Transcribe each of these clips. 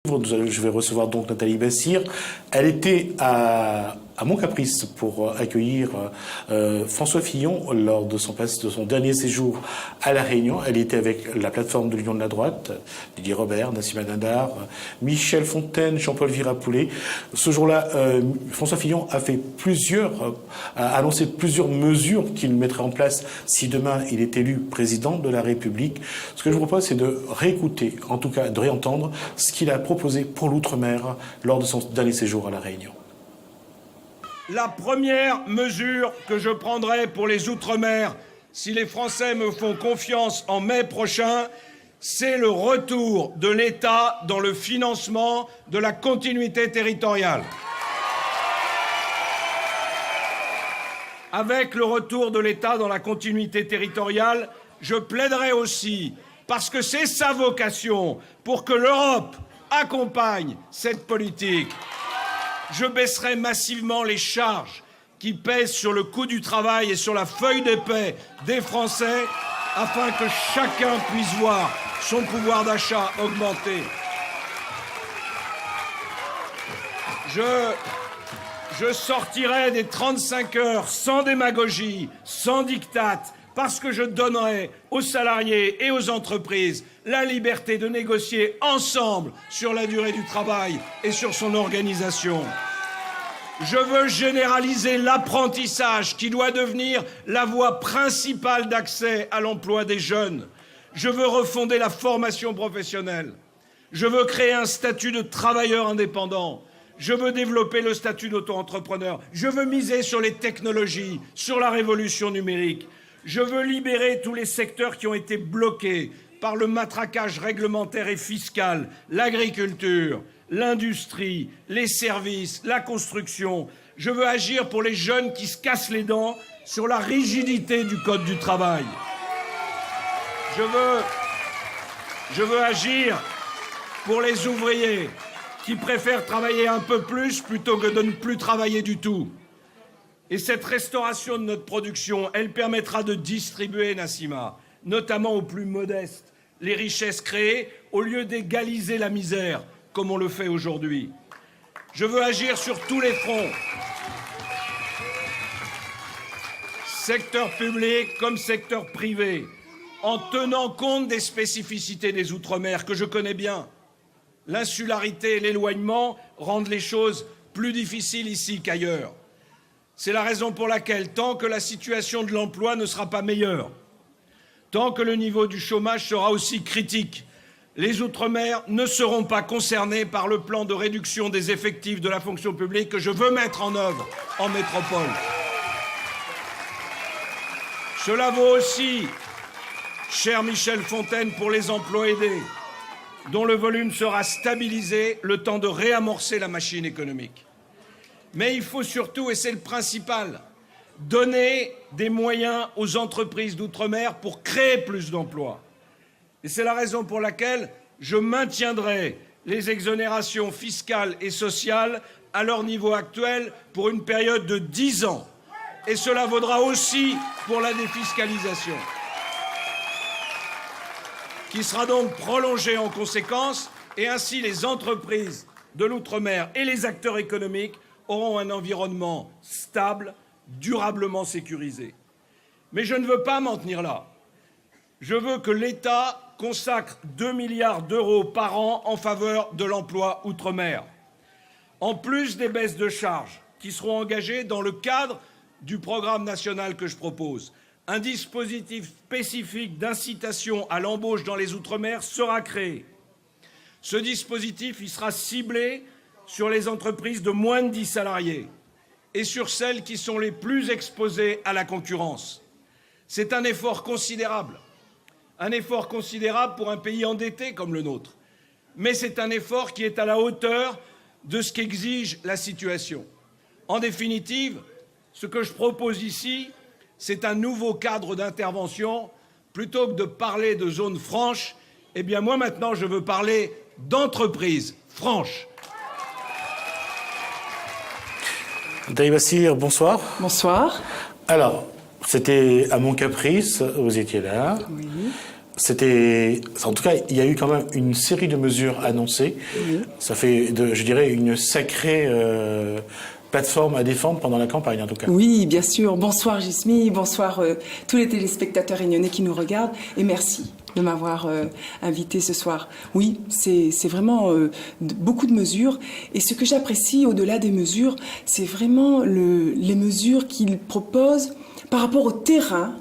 Je vais recevoir donc Nathalie Bassire. Elle était à Montcaprice pour accueillir François Fillon lors de son dernier séjour à La Réunion. Elle était avec la plateforme de l'Union de la droite, Didier Robert, Nassima Dindar, Michel Fontaine, Jean-Paul Virapoulet. Ce jour-là, François Fillon a annoncé plusieurs mesures qu'il mettrait en place si demain il est élu président de la République. Ce que je vous propose, c'est de réécouter, en tout cas de réentendre, ce qu'il a proposé pour l'outre-mer lors de son dernier séjour à La Réunion. La première mesure que je prendrai pour les Outre-mer, si les Français me font confiance en mai prochain, c'est le retour de l'État dans le financement de la continuité territoriale. Avec le retour de l'État dans la continuité territoriale, je plaiderai aussi, parce que c'est sa vocation, pour que l'Europe accompagne cette politique. Je baisserai massivement les charges qui pèsent sur le coût du travail et sur la feuille de paie des Français afin que chacun puisse voir son pouvoir d'achat augmenter. Je sortirai des 35 heures sans démagogie, sans diktat, parce que je donnerai aux salariés et aux entreprises la liberté de négocier ensemble sur la durée du travail et sur son organisation. Je veux généraliser l'apprentissage qui doit devenir la voie principale d'accès à l'emploi des jeunes. Je veux refonder la formation professionnelle. Je veux créer un statut de travailleur indépendant. Je veux développer le statut d'auto-entrepreneur. Je veux miser sur les technologies, sur la révolution numérique. Je veux libérer tous les secteurs qui ont été bloqués par le matraquage réglementaire et fiscal, l'agriculture, l'industrie, les services, la construction. Je veux agir pour les jeunes qui se cassent les dents sur la rigidité du Code du travail. Je veux agir pour les ouvriers qui préfèrent travailler un peu plus plutôt que de ne plus travailler du tout. Et cette restauration de notre production, elle permettra de distribuer, Nassima, notamment aux plus modestes, les richesses créées au lieu d'égaliser la misère, comme on le fait aujourd'hui. Je veux agir sur tous les fronts, secteur public comme secteur privé, en tenant compte des spécificités des Outre-mer que je connais bien. L'insularité et l'éloignement rendent les choses plus difficiles ici qu'ailleurs. C'est la raison pour laquelle, tant que la situation de l'emploi ne sera pas meilleure, tant que le niveau du chômage sera aussi critique, les Outre-mer ne seront pas concernés par le plan de réduction des effectifs de la fonction publique que je veux mettre en œuvre en métropole. Cela vaut aussi, cher Michel Fontaine, pour les emplois aidés, dont le volume sera stabilisé le temps de réamorcer la machine économique. Mais il faut surtout, et c'est le principal, donner des moyens aux entreprises d'outre-mer pour créer plus d'emplois. Et c'est la raison pour laquelle je maintiendrai les exonérations fiscales et sociales à leur niveau actuel pour une période de 10 ans. Et cela vaudra aussi pour la défiscalisation, qui sera donc prolongée en conséquence, et ainsi les entreprises de l'outre-mer et les acteurs économiques auront un environnement stable, durablement sécurisé. Mais je ne veux pas m'en tenir là. Je veux que l'État consacre 2 milliards d'euros par an en faveur de l'emploi outre-mer, en plus des baisses de charges qui seront engagées dans le cadre du programme national que je propose. Un dispositif spécifique d'incitation à l'embauche dans les Outre-mer sera créé. Ce dispositif, il sera ciblé sur les entreprises de moins de 10 salariés et sur celles qui sont les plus exposées à la concurrence. C'est un effort considérable pour un pays endetté comme le nôtre. Mais c'est un effort qui est à la hauteur de ce qu'exige la situation. En définitive, ce que je propose ici, c'est un nouveau cadre d'intervention. Plutôt que de parler de zone franche, eh bien moi maintenant je veux parler d'entreprise franche. Nathalie Bassire, bonsoir. Bonsoir. Alors, c'était à Montcaprice, vous étiez là. Oui. En tout cas, il y a eu quand même une série de mesures annoncées. Oui. Ça fait, je dirais, une sacrée plateforme à défendre pendant la campagne, en tout cas. Oui, bien sûr. Bonsoir Gismi, bonsoir tous les téléspectateurs réunionnais qui nous regardent, et merci de m'avoir invité ce soir. Oui, c'est vraiment beaucoup de mesures, et ce que j'apprécie au-delà des mesures, c'est vraiment les mesures qu'il propose par rapport au terrain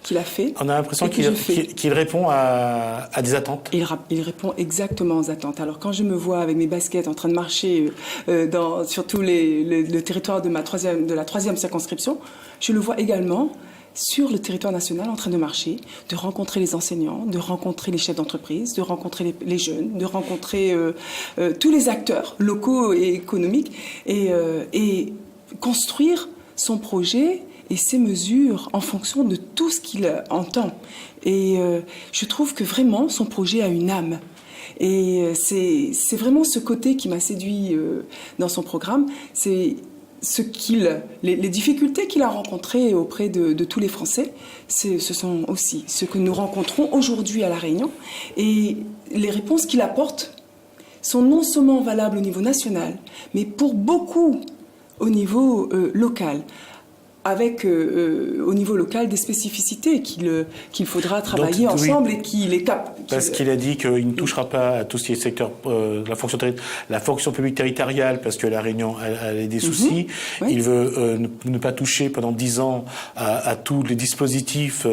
qu'il a fait. On a l'impression qu'il répond à des attentes. Il répond exactement aux attentes. Alors quand je me vois avec mes baskets en train de marcher sur tout le territoire de la 3e circonscription, je le vois également sur le territoire national en train de marcher, de rencontrer les enseignants, de rencontrer les chefs d'entreprise, de rencontrer les jeunes, de rencontrer tous les acteurs locaux et économiques et construire son projet et ses mesures en fonction de tout ce qu'il entend. Et je trouve que vraiment son projet a une âme. Et c'est vraiment ce côté qui m'a séduit dans son programme. C'est les difficultés qu'il a rencontrées auprès de tous les Français, ce sont aussi ce que nous rencontrons aujourd'hui à La Réunion. Et les réponses qu'il apporte sont non seulement valables au niveau national, mais pour beaucoup au niveau local. Avec au niveau local des spécificités qu'il faudra travailler ensemble et qu'il est capable. Parce qu'il a dit qu'il ne touchera pas à tout ce qui est secteur la fonction publique territoriale, parce que La Réunion a des soucis. Oui. Il veut ne pas toucher pendant 10 ans à tous les dispositifs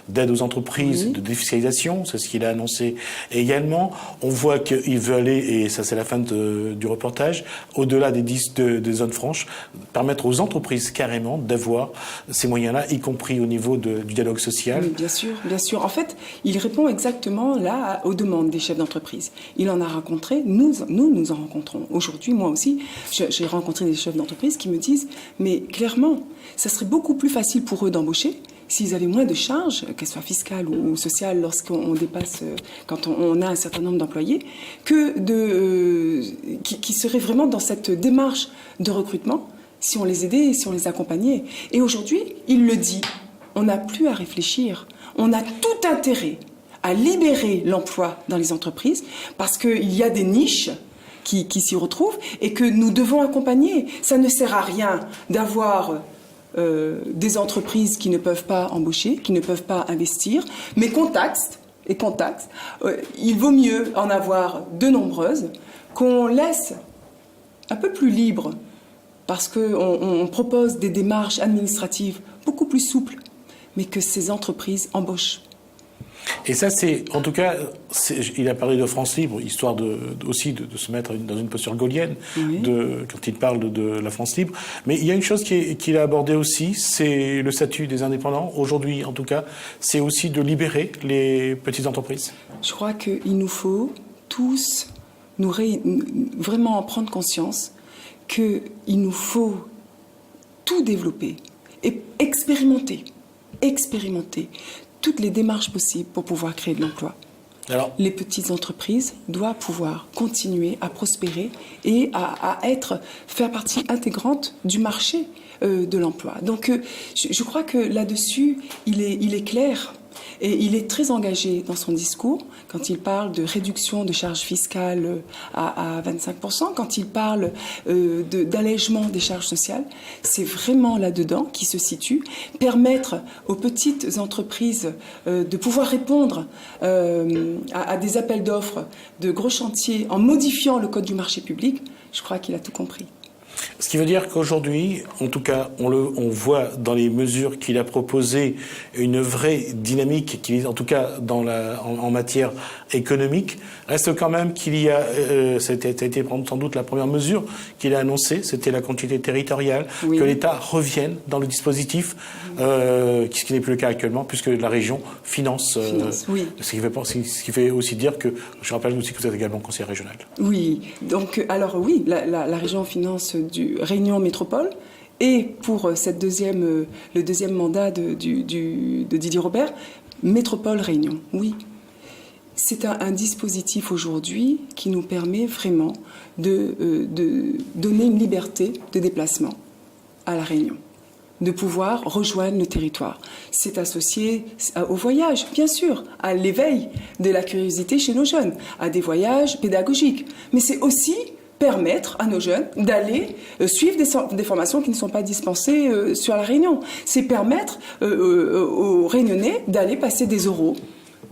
d'aide aux entreprises, de défiscalisation, c'est ce qu'il a annoncé. Et également, on voit qu'il veut aller, et ça c'est la fin du reportage, au-delà des zones franches, permettre aux entreprises carrément d'avoir ces moyens-là, y compris au niveau du dialogue social. Oui, bien sûr, bien sûr. En fait, il répond exactement là aux demandes des chefs d'entreprise. Il en a rencontré, nous en rencontrons. Aujourd'hui, moi aussi, j'ai rencontré des chefs d'entreprise qui me disent, mais clairement, ça serait beaucoup plus facile pour eux d'embaucher s'ils avaient moins de charges, qu'elles soient fiscales ou sociales, lorsqu'on dépasse, quand on a un certain nombre d'employés, que qui seraient vraiment dans cette démarche de recrutement, si on les aidait et si on les accompagnait. Et aujourd'hui, il le dit, on n'a plus à réfléchir. On a tout intérêt à libérer l'emploi dans les entreprises parce qu'il y a des niches qui s'y retrouvent et que nous devons accompagner. Ça ne sert à rien d'avoir des entreprises qui ne peuvent pas embaucher, qui ne peuvent pas investir, mais qu'on taxe, il vaut mieux en avoir de nombreuses, qu'on laisse un peu plus libre, parce qu'on propose des démarches administratives beaucoup plus souples, mais que ces entreprises embauchent. Et ça, c'est, en tout cas, il a parlé de France Libre, histoire aussi de se mettre dans une posture gaulienne, quand il parle de la France Libre. Mais il y a une chose qu'il a abordée aussi, c'est le statut des indépendants. Aujourd'hui, en tout cas, c'est aussi de libérer les petites entreprises. Je crois qu'il nous faut tous vraiment en prendre conscience qu'il nous faut tout développer et expérimenter toutes les démarches possibles pour pouvoir créer de l'emploi. Alors, les petites entreprises doivent pouvoir continuer à prospérer et à faire partie intégrante du marché de l'emploi. Donc, je crois que là-dessus, il est clair. Et il est très engagé dans son discours quand il parle de réduction de charges fiscales à 25%, quand il parle d'allègement des charges sociales. C'est vraiment là-dedans qu'il se situe. Permettre aux petites entreprises de pouvoir répondre à des appels d'offres de gros chantiers en modifiant le code du marché public, je crois qu'il a tout compris. Ce qui veut dire qu'aujourd'hui, en tout cas, on voit dans les mesures qu'il a proposées une vraie dynamique, en tout cas en matière économique. Reste quand même qu'il y a, ça a été sans doute la première mesure qu'il a annoncée, c'était la continuité territoriale, que l'État revienne dans le dispositif, ce qui n'est plus le cas actuellement, puisque la région finance ce qui fait aussi dire que, je rappelle aussi que vous êtes également conseiller régional. Oui, donc alors oui, la région finance du Réunion Métropole, et pour le deuxième mandat de Didier Robert, Métropole Réunion, oui. C'est un dispositif aujourd'hui qui nous permet vraiment de donner une liberté de déplacement à la Réunion. de pouvoir rejoindre le territoire. C'est associé au voyage, bien sûr, à l'éveil de la curiosité chez nos jeunes, à des voyages pédagogiques. Mais c'est aussi permettre à nos jeunes d'aller suivre des formations qui ne sont pas dispensées sur la Réunion. C'est permettre aux Réunionnais d'aller passer des oraux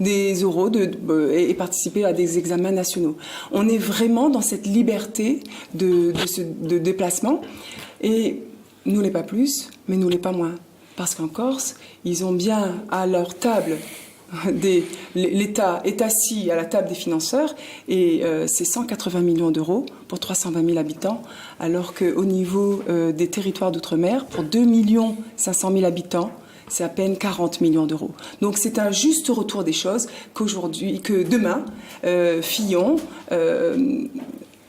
et participer à des examens nationaux. On est vraiment dans cette liberté de déplacement. Et nous l'est pas plus, mais nous l'est pas moins. Parce qu'en Corse, ils ont bien à leur table, l'État est assis à la table des financeurs et c'est 180 millions d'euros pour 320 000 habitants, alors qu'au niveau des territoires d'outre-mer, pour 2 500 000 habitants, c'est à peine 40 millions d'euros. Donc c'est un juste retour des choses que demain, Fillon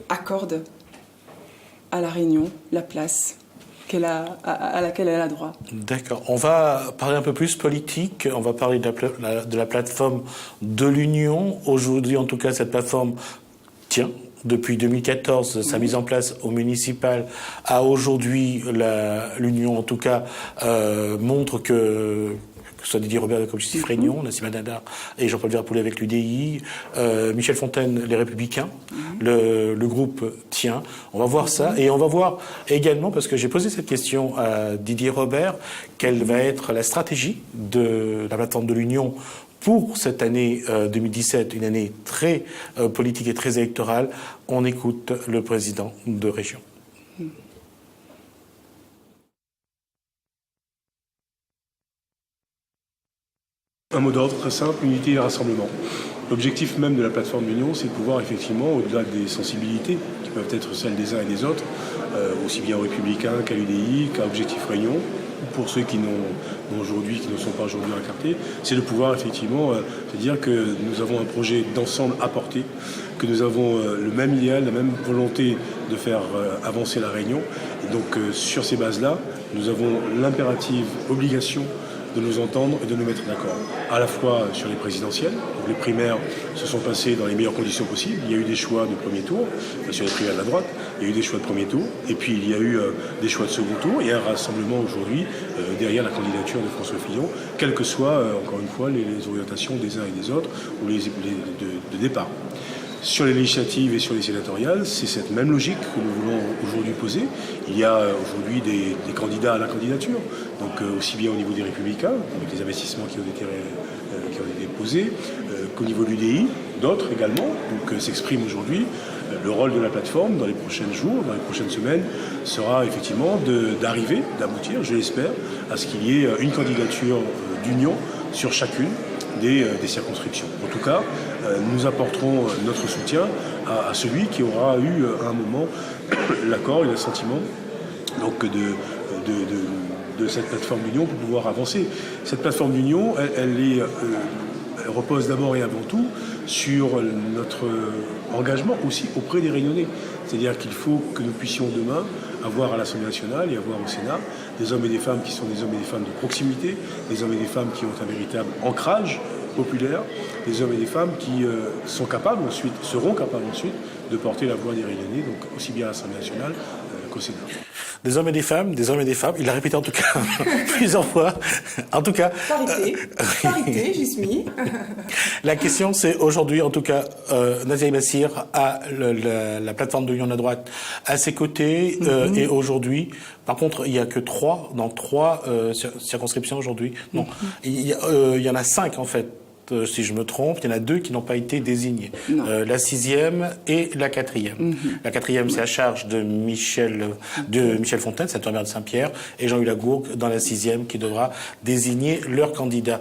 accorde à la Réunion la place à laquelle elle a droit. D'accord. On va parler un peu plus politique. On va parler de la plateforme de l'Union. Aujourd'hui, en tout cas, cette plateforme tient. Depuis 2014, sa mise en place au municipal à aujourd'hui, l'Union, en tout cas, montre que ce soit Didier Robert de Objectif Réunion, Nassim Dindar et Jean-Paul Verpoulet avec l'UDI, Michel Fontaine, les Républicains, le groupe tient. On va voir ça et on va voir également, parce que j'ai posé cette question à Didier Robert, quelle va être la stratégie de la plateforme de l'Union pour cette année 2017, une année très politique et très électorale. On écoute le président de région. Un mot d'ordre très simple, unité et rassemblement. L'objectif même de la plateforme d'union, c'est de pouvoir effectivement, au-delà des sensibilités qui peuvent être celles des uns et des autres, aussi bien aux Républicains qu'à l'UDI, qu'à Objectif Réunion, ou pour ceux qui ne sont pas aujourd'hui incartés, c'est de pouvoir effectivement se dire que nous avons un projet d'ensemble à porter, que nous avons le même idéal, la même volonté de faire avancer la Réunion. Et donc sur ces bases-là, nous avons l'impérative obligation de nous entendre et de nous mettre d'accord. À la fois sur les présidentielles, donc les primaires se sont passées dans les meilleures conditions possibles. Il y a eu des choix de premier tour, sur les primaires de la droite, il y a eu des choix de premier tour, et puis il y a eu des choix de second tour, et un rassemblement aujourd'hui derrière la candidature de François Fillon, quelles que soient, encore une fois, les orientations des uns et des autres, ou de départ. Sur les législatives et sur les sénatoriales, c'est cette même logique que nous voulons aujourd'hui poser. Il y a aujourd'hui des candidats à la candidature, donc aussi bien au niveau des Républicains, avec les investissements qui ont été posés, qu'au niveau de l'UDI, d'autres également. Donc s'exprime aujourd'hui. Le rôle de la plateforme dans les prochains jours, dans les prochaines semaines, sera effectivement d'aboutir, je l'espère, à ce qu'il y ait une candidature d'union sur chacune des circonscriptions. En tout cas, nous apporterons notre soutien à celui qui aura eu à un moment l'accord et l'assentiment donc de cette plateforme d'union pour pouvoir avancer. Cette plateforme d'union, elle repose d'abord et avant tout sur notre engagement aussi auprès des Réunionnais. C'est-à-dire qu'il faut que nous puissions demain avoir à l'Assemblée nationale et avoir au Sénat des hommes et des femmes qui sont des hommes et des femmes de proximité, des hommes et des femmes qui ont un véritable ancrage populaire, des hommes et des femmes qui seront capables ensuite de porter la voix des Réunionnais, donc aussi bien à l'Assemblée nationale qu'au Sénat. Des hommes et des femmes, il l'a répété en tout cas plusieurs fois. En tout cas... Parité, j'y suis mis. La question c'est aujourd'hui, en tout cas, Nadia Bassir a la plateforme de l'Union de la droite à ses côtés et aujourd'hui, par contre, il n'y a que 3 dans 3 circonscriptions aujourd'hui. Non, il y en a 5 en fait. Si je me trompe, il y en a 2 qui n'ont pas été désignés. La 6e et la 4e. La 4e, c'est à charge de Michel Fontaine, sénateur maire de Saint-Pierre, et Jean-Hugues Lagourgue dans la 6e qui devra désigner leur candidat.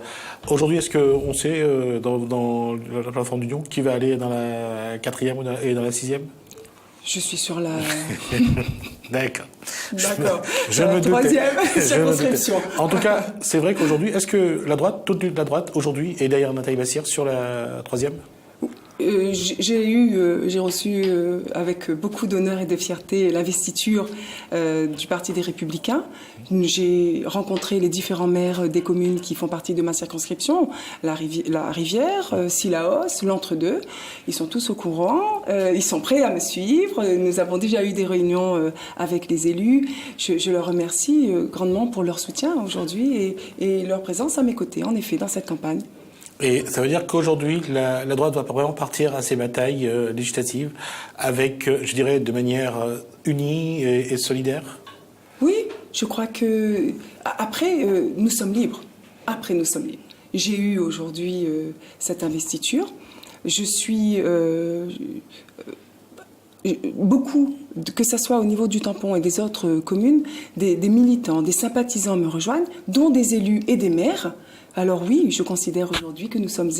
Aujourd'hui, est-ce qu'on sait dans la plateforme d'union qui va aller dans la 4e et dans la 6e? Je suis sur la... D'accord. Je me doutais. 3e circonscription. En tout cas, c'est vrai qu'aujourd'hui, est-ce que toute la droite aujourd'hui est derrière Nathalie Bassir sur la 3e? J'ai reçu avec beaucoup d'honneur et de fierté l'investiture du Parti des Républicains. J'ai rencontré les différents maires des communes qui font partie de ma circonscription, la Rivière, Cilaos, l'Entre-deux. Ils sont tous au courant, ils sont prêts à me suivre. Nous avons déjà eu des réunions avec les élus. Je leur remercie grandement pour leur soutien aujourd'hui et leur présence à mes côtés, en effet, dans cette campagne. Et ça veut dire qu'aujourd'hui, la droite va vraiment partir à ces batailles législatives avec, je dirais, de manière unie et solidaire? Oui, je crois que... Après, nous sommes libres. Après, nous sommes libres. J'ai eu aujourd'hui cette investiture. Je suis... beaucoup, que ce soit au niveau du Tampon et des autres communes, des militants, des sympathisants me rejoignent, dont des élus et des maires. Alors oui, je considère aujourd'hui que nous sommes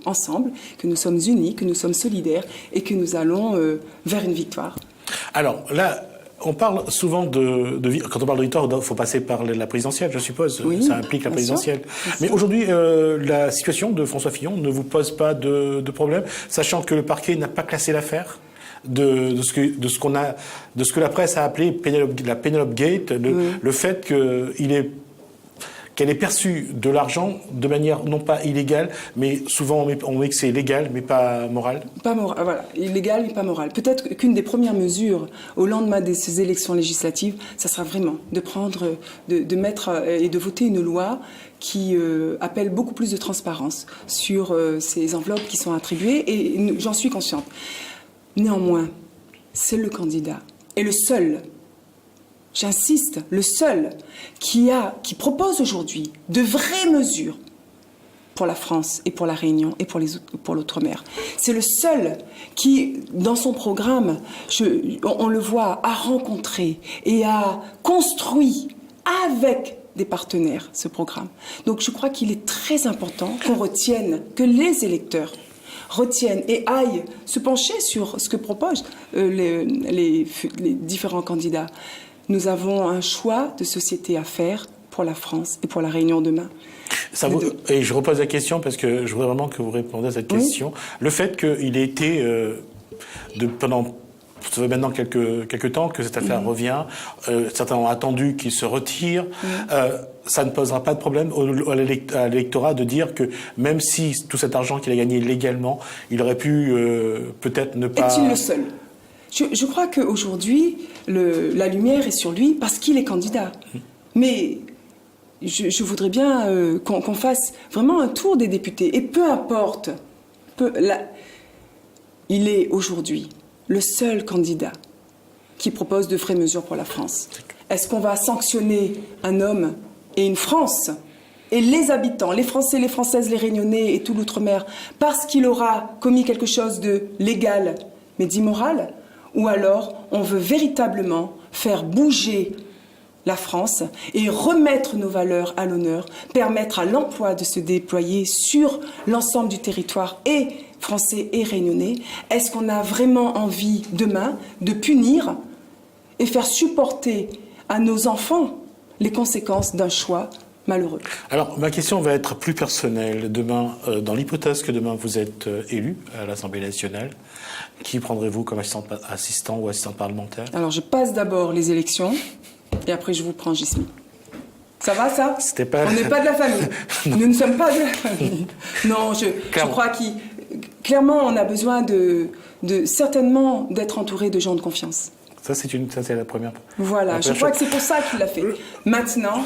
ensemble, que nous sommes unis, que nous sommes solidaires et que nous allons vers une victoire. Alors là, on parle souvent quand on parle de victoire, il faut passer par la présidentielle, je suppose. Oui, ça implique la présidentielle. Mais aujourd'hui, la situation de François Fillon ne vous pose pas de problème, sachant que le parquet n'a pas classé l'affaire de ce que la presse a appelé la Penelope Gate, le fait qu'elle ait perçu de l'argent de manière non pas illégale, mais souvent on met que c'est légal, mais pas moral. Pas moral, voilà, illégal mais pas moral. Peut-être qu'une des premières mesures au lendemain de ces élections législatives, ça sera vraiment de mettre et de voter une loi qui appelle beaucoup plus de transparence sur ces enveloppes qui sont attribuées, et j'en suis consciente. Néanmoins, c'est le candidat, et le seul, j'insiste, le seul qui propose aujourd'hui de vraies mesures pour la France et pour la Réunion et pour l'outre-mer. C'est le seul qui, dans son programme, on le voit, a rencontré et a construit avec des partenaires ce programme. Donc je crois qu'il est très important qu'on retienne, que les électeurs retiennent et aillent se pencher sur ce que proposent les différents candidats. Nous avons un choix de société à faire pour la France et pour la Réunion demain. Et je repose la question parce que je voudrais vraiment que vous répondiez à cette question. Le fait qu'il ait été, pendant ça fait maintenant quelques temps que cette affaire revient, certains ont attendu qu'il se retire, ça ne posera pas de problème à l'électorat de dire que même si tout cet argent qu'il a gagné légalement, il aurait pu peut-être ne pas... Est-il le seul ? Je crois qu'aujourd'hui, la lumière est sur lui parce qu'il est candidat. Mais je voudrais bien qu'on fasse vraiment un tour des députés. Et peu importe, il est aujourd'hui le seul candidat qui propose de vraies mesures pour la France. Est-ce qu'on va sanctionner un homme et une France et les habitants, les Français, les Françaises, les Réunionnais et tout l'outre-mer parce qu'il aura commis quelque chose de légal mais d'immoral ? Ou alors on veut véritablement faire bouger la France et remettre nos valeurs à l'honneur, permettre à l'emploi de se déployer sur l'ensemble du territoire et français et réunionnais? Est-ce qu'on a vraiment envie demain de punir et faire supporter à nos enfants les conséquences d'un choix malheureux? Alors, ma question va être plus personnelle. Demain, dans l'hypothèse que demain vous êtes élu à l'Assemblée nationale, qui prendrez-vous comme assistant ou assistante parlementaire? Alors, je passe d'abord les élections et après je vous prends, Gismi. Ça va, ça? On n'est pas de la famille. Nous ne sommes pas de la famille. Non, je crois qu'il... Clairement, on a besoin certainement d'être entouré de gens de confiance. Ça, c'est la première. Voilà, je crois que c'est pour ça qu'il l'a fait. Maintenant,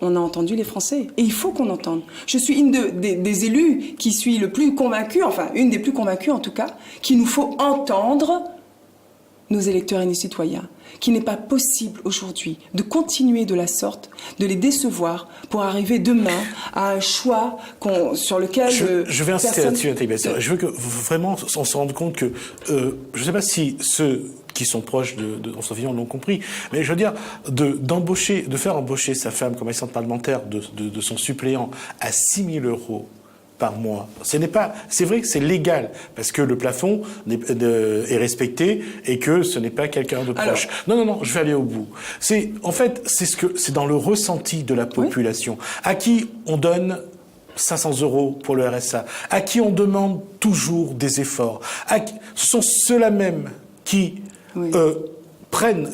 on a entendu les Français. Et il faut qu'on entende. Je suis une des élus qui suis le plus convaincue, enfin, une des plus convaincues en tout cas, qu'il nous faut entendre nos électeurs et nos citoyens. Qu'il n'est pas possible aujourd'hui de continuer de la sorte, de les décevoir pour arriver demain à un choix sur lequel... Je vais insister là-dessus, Nathalie Bessire. Je veux que vraiment on se rende compte que... je ne sais pas si ceux qui sont proches de François Fillon l'ont compris, mais je veux dire, de faire embaucher sa femme comme assistante parlementaire de son suppléant à 6 000 € par mois. C'est vrai que c'est légal, parce que le plafond est respecté et que ce n'est pas quelqu'un de proche. Non, je vais aller au bout. C'est dans le ressenti de la population, à qui on donne 500 € pour le RSA, à qui on demande toujours des efforts. Ce sont ceux-là même qui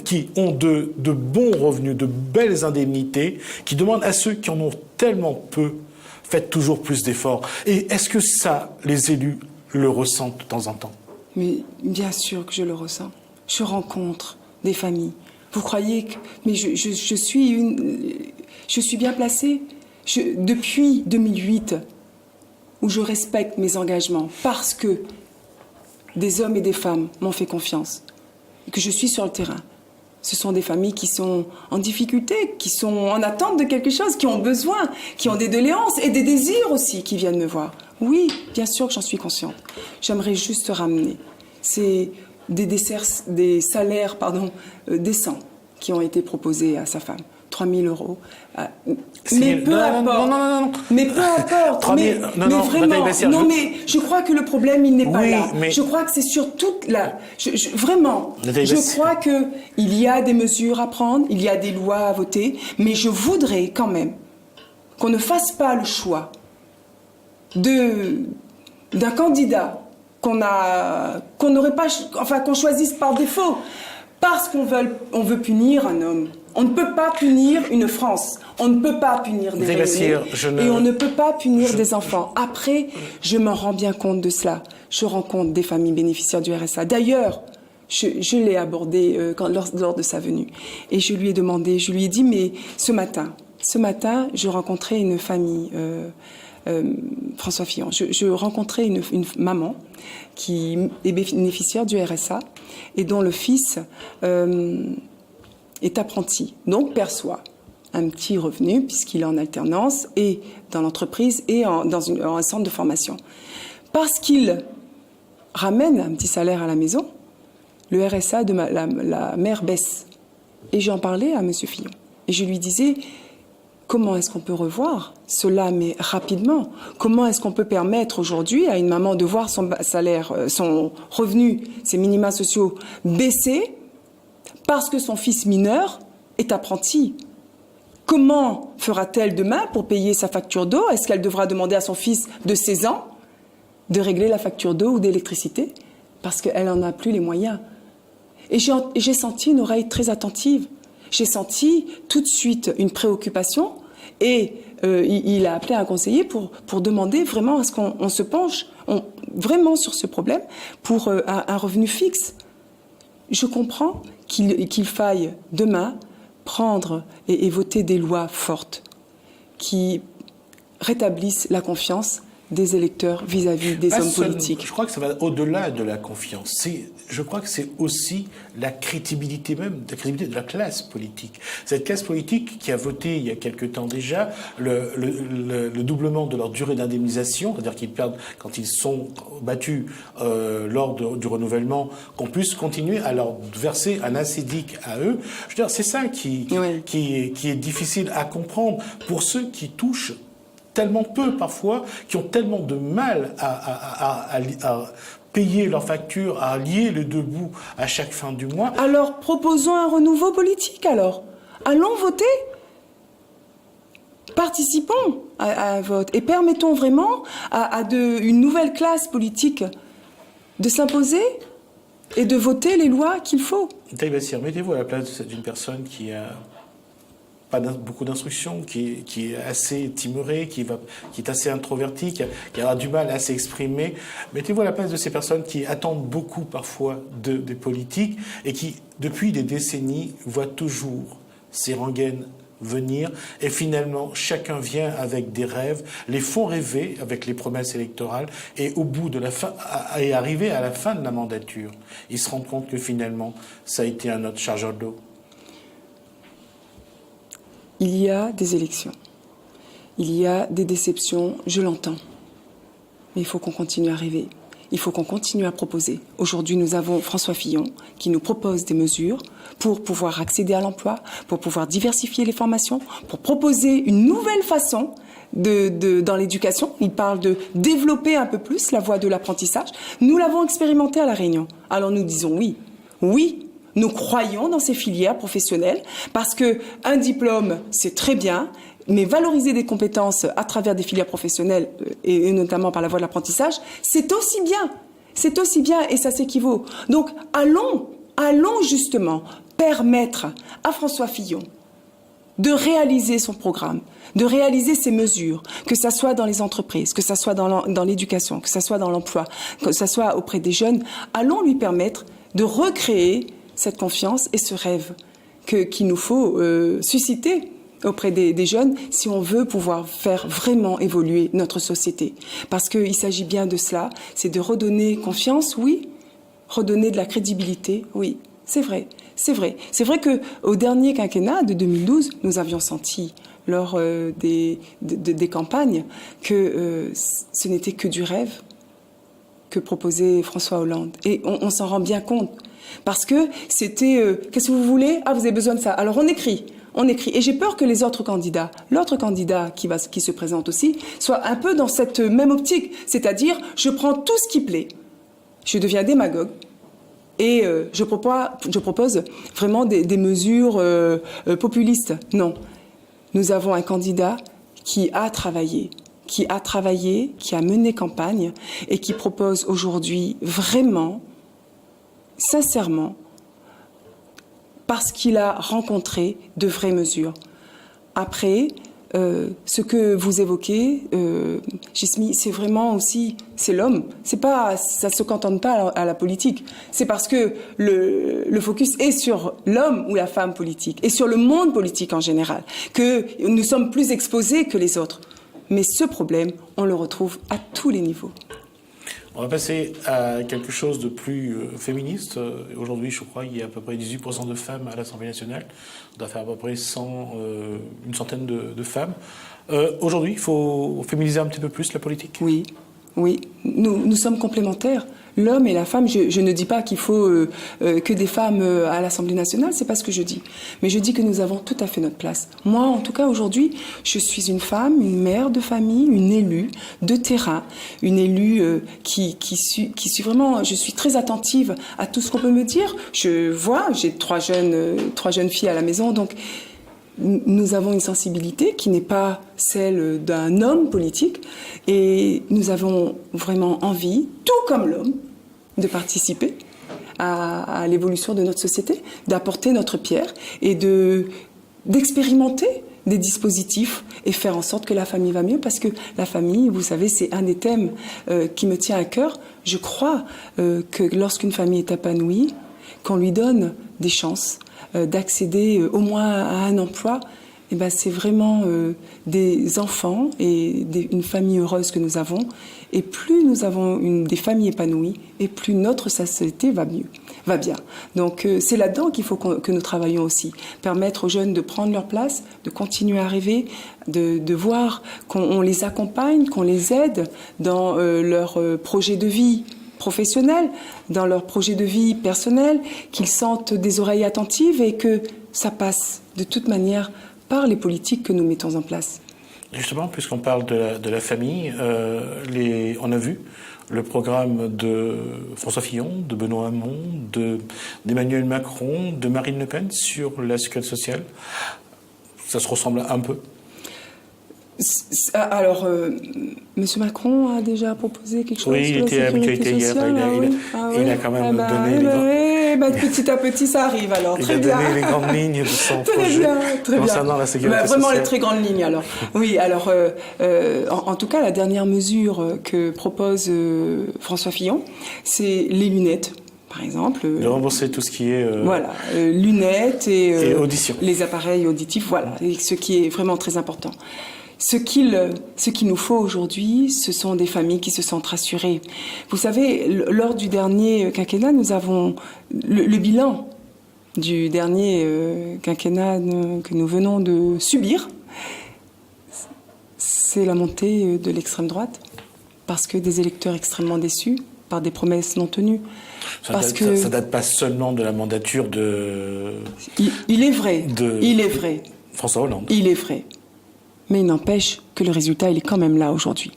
qui ont de bons revenus, de belles indemnités, qui demandent à ceux qui en ont tellement peu, faites toujours plus d'efforts. Et est-ce que ça, les élus le ressentent de temps en temps? Mais bien sûr que je le ressens. Je rencontre des familles. Vous croyez que... Mais je suis bien placée. Depuis 2008, où je respecte mes engagements, parce que des hommes et des femmes m'ont fait confiance, et que je suis sur le terrain. Ce sont des familles qui sont en difficulté, qui sont en attente de quelque chose, qui ont besoin, qui ont des doléances et des désirs aussi qui viennent me voir. Oui, bien sûr que j'en suis consciente. J'aimerais juste ramener. C'est des salaires décents qui ont été proposés à sa femme. 3 000 €. Mais peu importe. Non. Mais peu importe. 3 000, mais vraiment. Mais je crois que le problème, il n'est pas là. Mais... Je crois que c'est sur toute la... Vraiment. Je crois qu'il y a des mesures à prendre, il y a des lois à voter, mais je voudrais quand même qu'on ne fasse pas le choix d'un candidat qu'on n'aurait pas... Enfin, qu'on choisisse par défaut. Parce qu'on veut punir un homme. On ne peut pas punir une France. On ne peut pas punir des Rayonnais. Et on ne peut pas punir des enfants. Après, je me rends bien compte de cela. Je rencontre des familles bénéficiaires du RSA. D'ailleurs, je l'ai abordé lors de sa venue. Et je lui ai demandé, je lui ai dit, mais ce matin, je rencontrais une famille, François Fillon, je rencontrais une maman qui est bénéficiaire du RSA et dont le fils est apprenti, donc perçoit un petit revenu puisqu'il est en alternance et dans l'entreprise et dans un centre de formation. Parce qu'il ramène un petit salaire à la maison, le RSA de la mère baisse. Et j'en parlais à M. Fillon. Et je lui disais, comment est-ce qu'on peut revoir cela, mais rapidement? Comment est-ce qu'on peut permettre aujourd'hui à une maman de voir son salaire, son revenu, ses minima sociaux baisser parce que son fils mineur est apprenti? Comment fera-t-elle demain pour payer sa facture d'eau? Est-ce qu'elle devra demander à son fils de 16 ans de régler la facture d'eau ou d'électricité? Parce qu'elle n'en a plus les moyens. Et j'ai senti une oreille très attentive. J'ai senti tout de suite une préoccupation et il a appelé un conseiller pour demander vraiment à ce qu'on se penche vraiment sur ce problème pour un revenu fixe. Je comprends qu'il faille demain prendre et voter des lois fortes qui rétablissent la confiance des électeurs vis-à-vis des hommes politiques. Je crois que ça va au-delà de la confiance. Je crois que c'est aussi la crédibilité même, la crédibilité de la classe politique. Cette classe politique qui a voté il y a quelque temps déjà le doublement de leur durée d'indemnisation, c'est-à-dire qu'ils perdent quand ils sont battus lors du renouvellement, qu'on puisse continuer à leur verser un assédique à eux. Je veux dire, c'est ça qui est difficile à comprendre pour ceux qui touchent tellement peu parfois, qui ont tellement de mal à payer leurs factures, à lier les deux bouts à chaque fin du mois. Alors proposons un renouveau politique alors. Allons voter. Participons à un vote et permettons vraiment à une nouvelle classe politique de s'imposer et de voter les lois qu'il faut. Nathalie Bassire, mettez-vous à la place d'une personne qui a pas beaucoup d'instructions, qui est assez timorée, qui est assez introvertie, qui aura du mal à s'exprimer. Mettez-vous à la place de ces personnes qui attendent beaucoup parfois des politiques et qui, depuis des décennies, voient toujours ces rengaines venir et finalement chacun vient avec des rêves, les font rêver avec les promesses électorales et au bout de la fin, et arrivé à la fin de la mandature, ils se rendent compte que finalement ça a été un autre chargeur d'eau. Il y a des élections, il y a des déceptions, je l'entends. Mais il faut qu'on continue à rêver, il faut qu'on continue à proposer. Aujourd'hui, nous avons François Fillon qui nous propose des mesures pour pouvoir accéder à l'emploi, pour pouvoir diversifier les formations, pour proposer une nouvelle façon dans l'éducation. Il parle de développer un peu plus la voie de l'apprentissage. Nous l'avons expérimenté à La Réunion. Alors nous disons oui, oui. Nous croyons dans ces filières professionnelles parce que un diplôme, c'est très bien. Mais valoriser des compétences à travers des filières professionnelles, et notamment par la voie de l'apprentissage, c'est aussi bien. C'est aussi bien, et ça s'équivaut. Donc, allons justement permettre à François Fillon de réaliser son programme, de réaliser ses mesures, que ça soit dans les entreprises, que ça soit dans l'éducation, que ça soit dans l'emploi, que ça soit auprès des jeunes. Allons lui permettre de recréer cette confiance et ce rêve qu'il nous faut susciter auprès des jeunes si on veut pouvoir faire vraiment évoluer notre société. Parce qu'il s'agit bien de cela, c'est de redonner confiance, oui, redonner de la crédibilité, oui, c'est vrai. C'est vrai. C'est vrai qu'au dernier quinquennat de 2012, nous avions senti lors des campagnes que ce n'était que du rêve que proposait François Hollande. Et on s'en rend bien compte. Parce que c'était qu'est-ce que vous voulez ? Ah, vous avez besoin de ça. Alors on écrit. Et j'ai peur que les autres candidats, l'autre candidat qui se présente aussi, soit un peu dans cette même optique. C'est-à-dire, je prends tout ce qui plaît. Je deviens démagogue. Et je propose vraiment des mesures populistes. Non. Nous avons un candidat qui a travaillé, qui a mené campagne et qui propose aujourd'hui vraiment, sincèrement, parce qu'il a rencontré de vraies mesures. Après, ce que vous évoquez, Jismi, c'est vraiment aussi, c'est l'homme. C'est pas, ça se cantonne pas à la politique. C'est parce que le focus est sur l'homme ou la femme politique et sur le monde politique en général que nous sommes plus exposés que les autres. Mais ce problème, on le retrouve à tous les niveaux. On va passer à quelque chose de plus féministe. Aujourd'hui, je crois qu'il y a à peu près 18% de femmes à l'Assemblée nationale. On doit faire à peu près une centaine de femmes. Aujourd'hui, il faut féminiser un petit peu plus la politique ? Oui. Nous sommes complémentaires. L'homme et la femme, je ne dis pas qu'il faut que des femmes à l'Assemblée nationale, c'est pas ce que je dis. Mais je dis que nous avons tout à fait notre place. Moi, en tout cas, aujourd'hui, je suis une femme, une mère de famille, une élue de terrain, une élue qui suis vraiment, je suis très attentive à tout ce qu'on peut me dire. Je vois, j'ai trois jeunes filles à la maison, donc nous avons une sensibilité qui n'est pas celle d'un homme politique et nous avons vraiment envie, tout comme l'homme, de participer à l'évolution de notre société, d'apporter notre pierre et d'expérimenter des dispositifs et faire en sorte que la famille va mieux, parce que la famille, vous savez, c'est un des thèmes qui me tient à cœur. Je crois que lorsqu'une famille est épanouie, qu'on lui donne des chances d'accéder au moins à un emploi, eh ben c'est vraiment des enfants et une famille heureuse que nous avons. Et plus nous avons des familles épanouies, et plus notre société va bien. Donc c'est là-dedans qu'il faut que nous travaillions aussi. Permettre aux jeunes de prendre leur place, de continuer à rêver, de voir qu'on les accompagne, qu'on les aide dans leur projet de vie professionnels, dans leur projet de vie personnel, qu'ils sentent des oreilles attentives et que ça passe de toute manière par les politiques que nous mettons en place. Justement, puisqu'on parle de la famille, on a vu le programme de François Fillon, de Benoît Hamon, d'Emmanuel Macron, de Marine Le Pen sur la sécurité sociale. Ça se ressemble un peu ? Alors, M. Macron a déjà proposé quelque chose. Oui, il était à Mutualité hier. Il a quand même donné petit à petit, ça arrive alors. Il a donné les grandes lignes de son projet concernant la sécurité sociale. Vraiment les très grandes lignes alors. Oui, alors en tout cas, la dernière mesure que propose François Fillon, c'est les lunettes. Par exemple, de rembourser tout ce qui est lunettes et audition. Les appareils auditifs, voilà, et ce qui est vraiment très important. Ce qu'il nous faut aujourd'hui, ce sont des familles qui se sentent rassurées. Vous savez, lors du dernier quinquennat, nous avons le bilan du dernier quinquennat que nous venons de subir. C'est la montée de l'extrême droite, parce que des électeurs extrêmement déçus par des promesses non tenues. Ça date pas seulement de la mandature de... Il est vrai. François Hollande. Il est vrai. Mais il n'empêche que le résultat, il est quand même là aujourd'hui.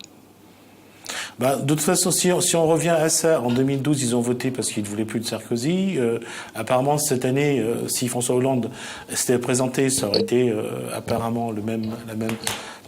De toute façon, si on revient à ça, en 2012, ils ont voté parce qu'ils ne voulaient plus de Sarkozy. Apparemment, cette année, si François Hollande s'était présenté, ça aurait été apparemment la même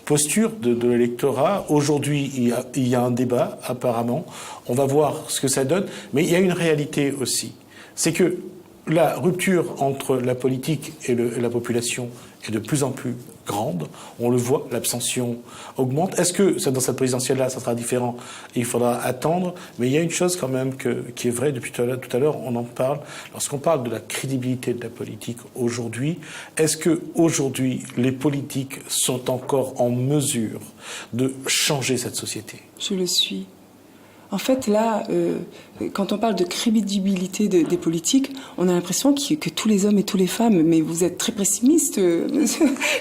posture de l'électorat. Aujourd'hui, il y a un débat, apparemment. On va voir ce que ça donne. Mais il y a une réalité aussi. C'est que la rupture entre la politique et la population est de plus en plus grande. On le voit, l'abstention augmente. Est-ce que dans cette présidentielle-là, ça sera différent? Il faudra attendre. Mais il y a une chose quand même qui est vraie depuis tout à l'heure, on en parle. Lorsqu'on parle de la crédibilité de la politique aujourd'hui, est-ce que aujourd'hui les politiques sont encore en mesure de changer cette société? Je le suis. En fait, là, quand on parle de crédibilité des politiques, on a l'impression que tous les hommes et toutes les femmes, mais vous êtes très pessimiste.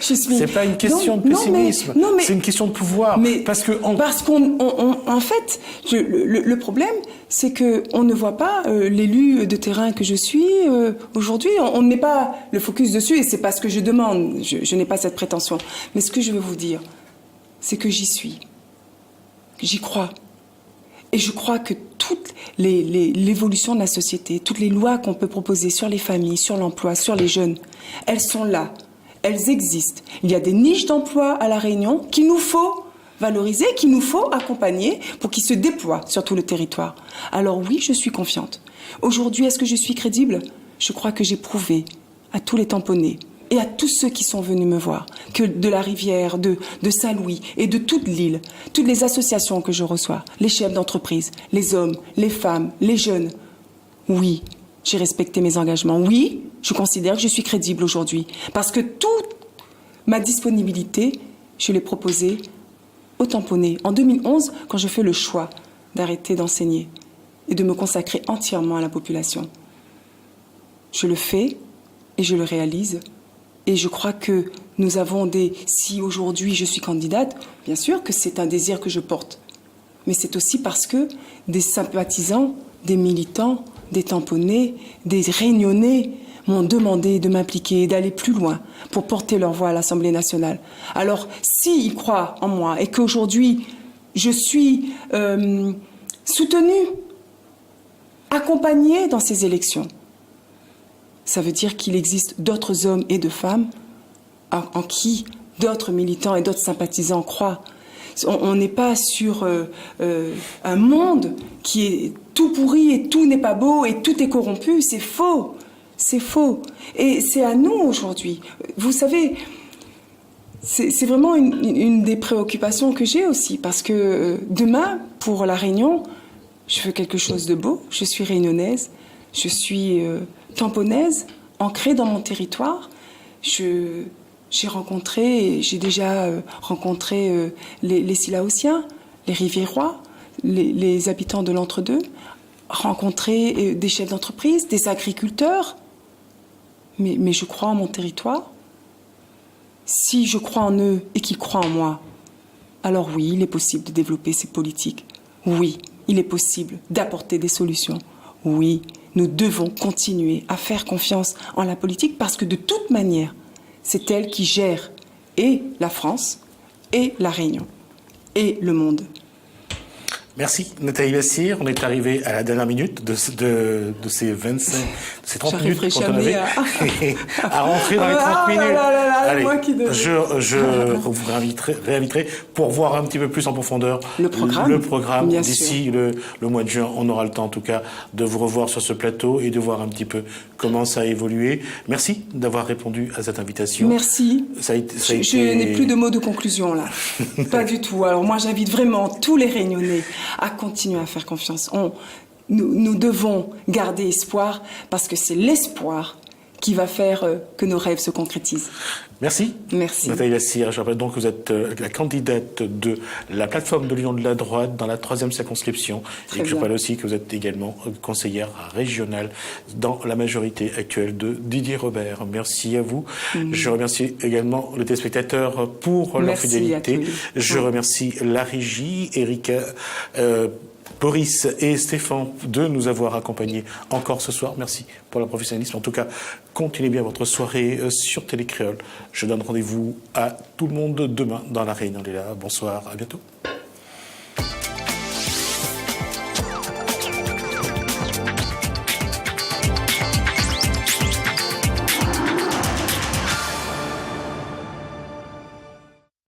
C'est pas une question de pessimisme, c'est une question de pouvoir. En fait, le problème, c'est que on ne voit pas l'élu de terrain que je suis aujourd'hui. On ne met pas le focus dessus, et c'est pas ce que je demande. Je n'ai pas cette prétention. Mais ce que je veux vous dire, c'est que j'y suis, j'y crois. Et je crois que toute l'évolution de la société, toutes les lois qu'on peut proposer sur les familles, sur l'emploi, sur les jeunes, elles sont là, elles existent. Il y a des niches d'emploi à La Réunion qu'il nous faut valoriser, qu'il nous faut accompagner pour qu'ils se déploient sur tout le territoire. Alors oui, je suis confiante. Aujourd'hui, est-ce que je suis crédible? Je crois que j'ai prouvé à tous les tamponnés et à tous ceux qui sont venus me voir, que de la Rivière, de Saint-Louis et de toute l'île, toutes les associations que je reçois, les chefs d'entreprise, les hommes, les femmes, les jeunes, oui, j'ai respecté mes engagements. Oui, je considère que je suis crédible aujourd'hui, parce que toute ma disponibilité, je l'ai proposée aux tamponnés. En 2011, quand je fais le choix d'arrêter d'enseigner et de me consacrer entièrement à la population, je le fais et je le réalise. Et je crois que nous avons si aujourd'hui je suis candidate, bien sûr que c'est un désir que je porte. Mais c'est aussi parce que des sympathisants, des militants, des tamponnés, des réunionnais m'ont demandé de m'impliquer, d'aller plus loin pour porter leur voix à l'Assemblée nationale. Alors, s'ils croient en moi et qu'aujourd'hui je suis soutenue, accompagnée dans ces élections, ça veut dire qu'il existe d'autres hommes et de femmes en qui d'autres militants et d'autres sympathisants croient. On n'est pas sur un monde qui est tout pourri et tout n'est pas beau et tout est corrompu. C'est faux. C'est faux. Et c'est à nous aujourd'hui. Vous savez, c'est vraiment une des préoccupations que j'ai aussi. Parce que demain, pour La Réunion, je veux quelque chose de beau. Je suis réunionnaise. Je suis tamponnaise, ancrée dans mon territoire. J'ai déjà rencontré les Silaosiens, les Riviérois, les habitants de l'Entre-deux, rencontré des chefs d'entreprise, des agriculteurs. Mais je crois en mon territoire. Si je crois en eux et qu'ils croient en moi, alors oui, il est possible de développer ces politiques. Oui, il est possible d'apporter des solutions. Oui, nous devons continuer à faire confiance en la politique parce que de toute manière, c'est elle qui gère et la France, et la Réunion, et le monde. Merci Nathalie Bessire. On est arrivé à la dernière minute de ces 25, de ces 30 minutes qu'on avait à rentrer dans les 30 minutes. Allez, je vous réinviterai pour voir un petit peu plus en profondeur le programme d'ici le mois de juin. On aura le temps en tout cas de vous revoir sur ce plateau et de voir un petit peu comment ça a évolué. Merci d'avoir répondu à cette invitation. Merci. Je n'ai plus de mots de conclusion là. Pas du tout. Alors moi j'invite vraiment tous les Réunionnais à continuer à faire confiance. Nous devons garder espoir parce que c'est l'espoir qui va faire que nos rêves se concrétisent. Merci. Merci. Nathalie Bessire, je rappelle donc que vous êtes la candidate de la plateforme de l'Union de la droite dans la 3e circonscription. Et que je rappelle aussi que vous êtes également conseillère régionale dans la majorité actuelle de Didier Robert. Merci à vous. Je remercie également les téléspectateurs pour leur fidélité. Je remercie la régie, Erika, Boris et Stéphane de nous avoir accompagnés encore ce soir. Merci pour leur professionnalisme. En tout cas, continuez bien votre soirée sur Télé Créole. Je donne rendez-vous à tout le monde demain dans La Réunion. Bonsoir, à bientôt.